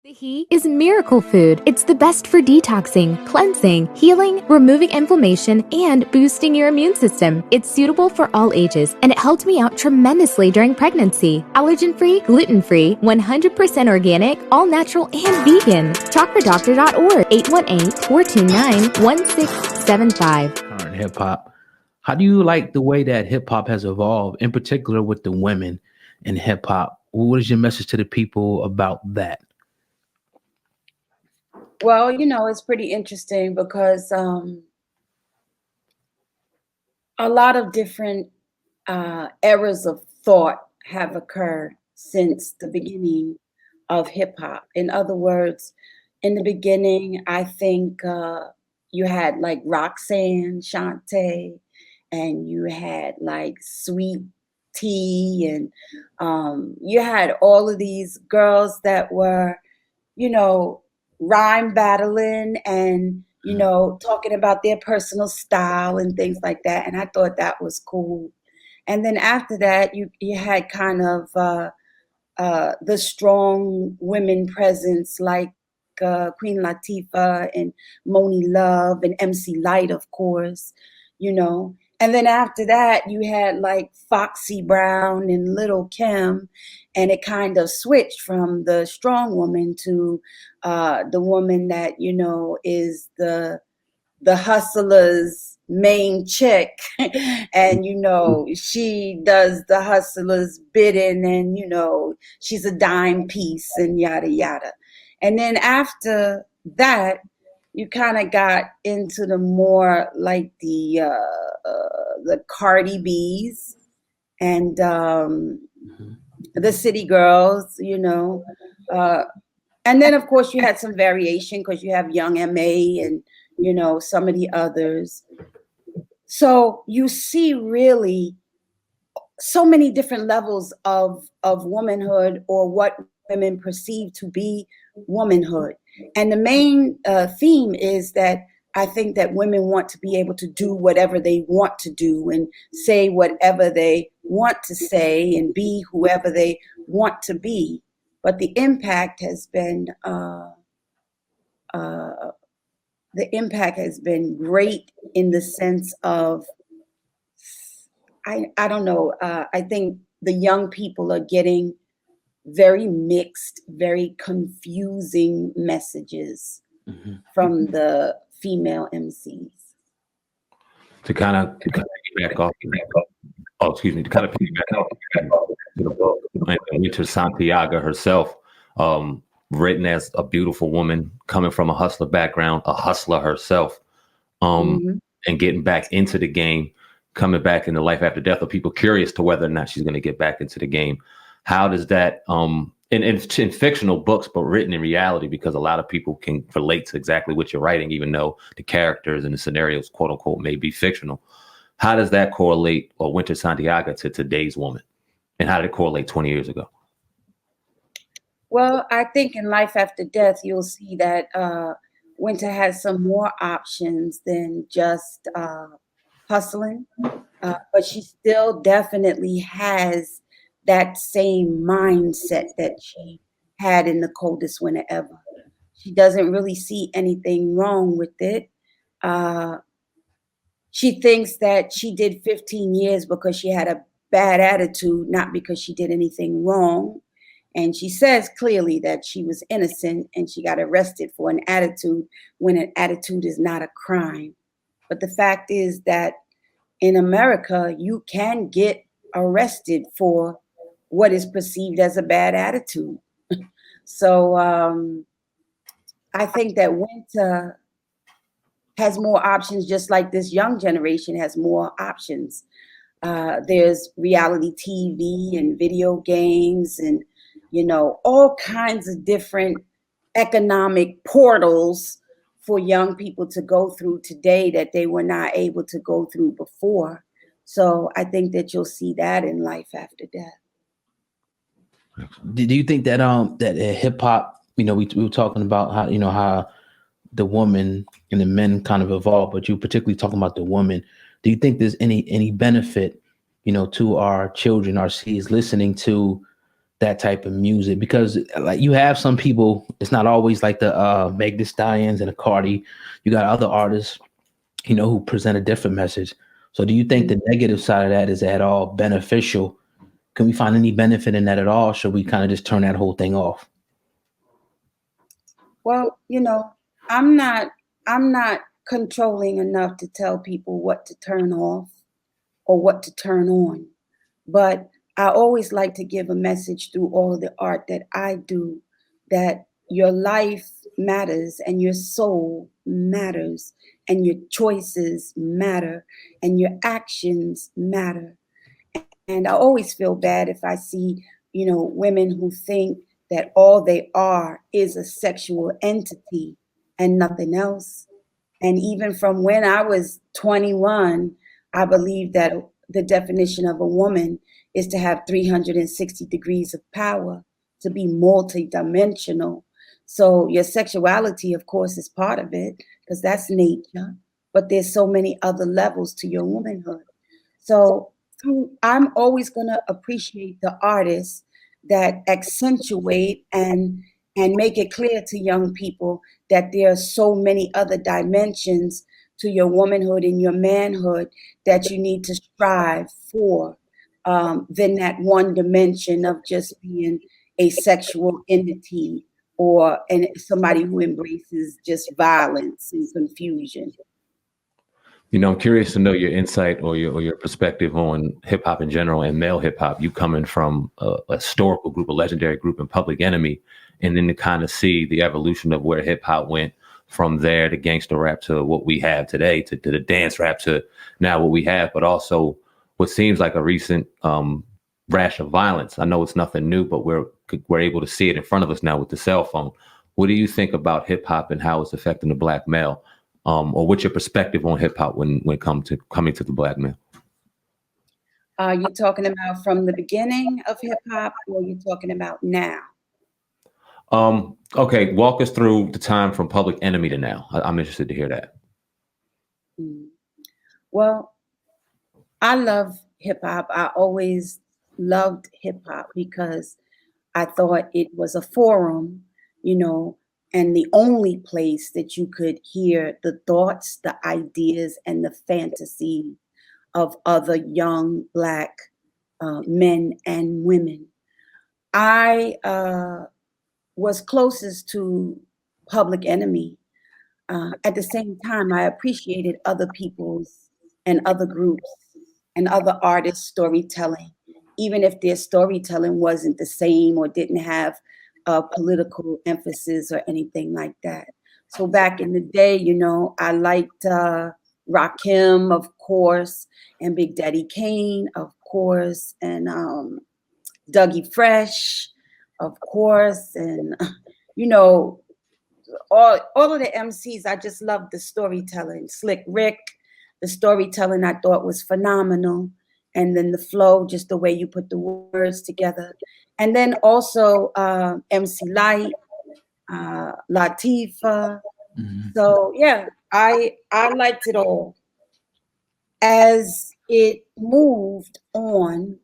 He is miracle food. It's the best for detoxing, cleansing, healing, removing inflammation, and boosting your immune system. It's suitable for all ages, and it helped me out tremendously during pregnancy. Allergen-free, gluten-free, 100% organic, all-natural, and vegan. Talkfordoctor.org, 818-429-1675. Current hip hop. How do you like the way that hip hop has evolved, in particular with the women in hip hop? What is your message to the people about that? Well, it's pretty interesting because a lot of different eras of thought have occurred since the beginning of hip hop. In other words, in the beginning, I think you had like Roxanne Shante, and you had like Sweet Tea, and you had all of these girls that were, rhyme battling and talking about their personal style and things like that, and I thought that was cool. And then after that you had kind of the strong women presence like Queen Latifah and Moni Love and MC Light, of course, and then after that you had like Foxy Brown and Little Kim, and it kind of switched from the strong woman to the woman that is the hustler's main chick, and she does the hustler's bidding, and she's a dime piece and yada yada. And then after that you kind of got into the more like the Cardi B's and the City Girls, and then of course you had some variation because you have Young M.A. and some of the others. So you see really so many different levels of womanhood, or what women perceive to be womanhood. And the main theme is that I think that women want to be able to do whatever they want to do and say whatever they want to say and be whoever they want to be. But the impact has been great in the sense of I don't know. I think the young people are getting very mixed, very confusing messages from the female MCs. To kind of piggyback off, to kind of piggyback off the book, Winter Santiaga herself, written as a beautiful woman coming from a hustler background, a hustler herself, and getting back into the game, coming back into life after death, or people curious to whether or not she's going to get back into the game. How does that, in fictional books, but written in reality, because a lot of people can relate to exactly what you're writing, even though the characters and the scenarios, quote unquote, may be fictional. How does that correlate, or Winter Santiaga, to today's woman? And how did it correlate 20 years ago? Well, I think in Life After Death, you'll see that Winter has some more options than just hustling, but she still definitely has that same mindset that she had in The Coldest Winter Ever. She doesn't really see anything wrong with it. She thinks that she did 15 years because she had a bad attitude, not because she did anything wrong. And she says clearly that she was innocent and she got arrested for an attitude when an attitude is not a crime. But the fact is that in America, you can get arrested for what is perceived as a bad attitude. So I think that Winter has more options, just like this young generation has more options. There's reality TV and video games and, all kinds of different economic portals for young people to go through today that they were not able to go through before. So I think that you'll see that in Life After Death. Do you think that that hip hop, we were talking about how the woman and the men kind of evolved, but you particularly talking about the woman. Do you think there's any benefit, to our children, our seeds, listening to that type of music? Because like you have some people, it's not always like the Meg Thee Stallions and the Cardi. You got other artists, who present a different message. So do you think the negative side of that is at all beneficial? Can we find any benefit in that at all? Should we kind of just turn that whole thing off? Well, I'm not controlling enough to tell people what to turn off or what to turn on. But I always like to give a message through all of the art that I do, that your life matters and your soul matters and your choices matter and your actions matter. And I always feel bad if I see, women who think that all they are is a sexual entity and nothing else. And even from when I was 21, I believe that the definition of a woman is to have 360 degrees of power, to be multidimensional. So your sexuality, of course, is part of it because that's nature. But there's so many other levels to your womanhood. So I'm always going to appreciate the artists that accentuate and make it clear to young people that there are so many other dimensions to your womanhood and your manhood that you need to strive for than that one dimension of just being a sexual entity or somebody who embraces just violence and confusion. I'm curious to know your insight or your perspective on hip hop in general and male hip hop. You coming from a historical group, a legendary group in Public Enemy, and then to kind of see the evolution of where hip hop went from there to gangster rap to what we have today, to the dance rap to now what we have, but also what seems like a recent rash of violence. I know it's nothing new, but we're able to see it in front of us now with the cell phone. What do you think about hip hop and how it's affecting the Black male? Or what's your perspective on hip hop when coming to the Black male? Are you talking about from the beginning of hip hop, or are you talking about now? Okay, walk us through the time from Public Enemy to now. I'm interested to hear that. Well, I love hip hop. I always loved hip hop because I thought it was a forum, and the only place that you could hear the thoughts, the ideas, and the fantasy of other young Black men and women. I was closest to Public Enemy. At the same time, I appreciated other people's and other groups and other artists' storytelling, even if their storytelling wasn't the same or didn't have a political emphasis or anything like that. So back in the day, I liked Rakim, of course, and Big Daddy Kane, of course, and Dougie Fresh, of course, and all of the MCs. I just loved the storytelling. Slick Rick, the storytelling I thought was phenomenal. And then the flow, just the way you put the words together. And then also MC Light, Latifah. So yeah, I liked it all. As it moved on,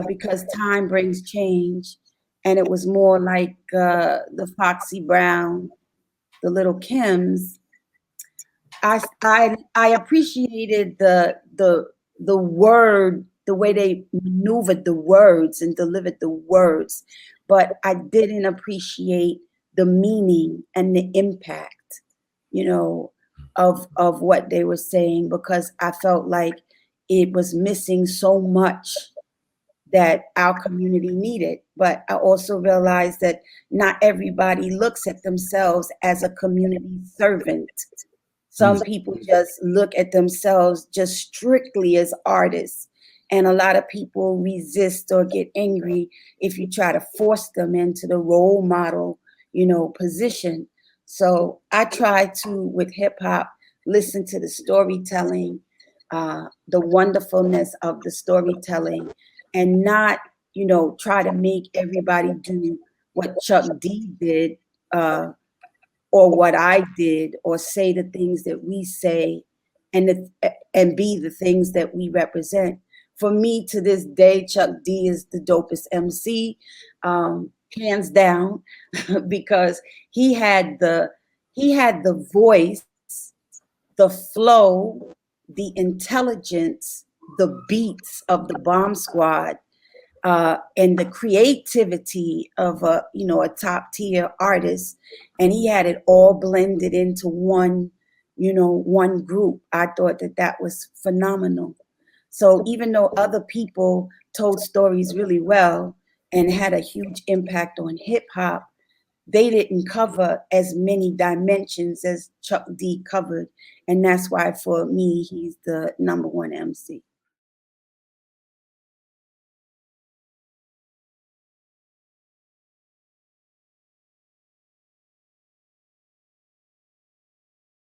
because time brings change, and it was more like the Foxy Brown, the Little Kims. I appreciated the word, the way they maneuvered the words and delivered the words, but I didn't appreciate the meaning and the impact, of what they were saying, because I felt like it was missing so much that our community needed. But I also realized that not everybody looks at themselves as a community servant. Some people just look at themselves just strictly as artists. And a lot of people resist or get angry if you try to force them into the role model, position. So I try to, with hip hop, listen to the storytelling, the wonderfulness of the storytelling, and not, try to make everybody do what Chuck D did, or what I did, or say the things that we say, and be the things that we represent. for me to this day, Chuck D is the dopest MC, hands down, because he had the voice, the flow, the intelligence, the beats of the Bomb Squad, and the creativity of a top tier artist, and he had it all blended into one group. I thought that was phenomenal. So even though other people told stories really well and had a huge impact on hip hop, they didn't cover as many dimensions as Chuck D covered, and that's why for me he's the #1 MC.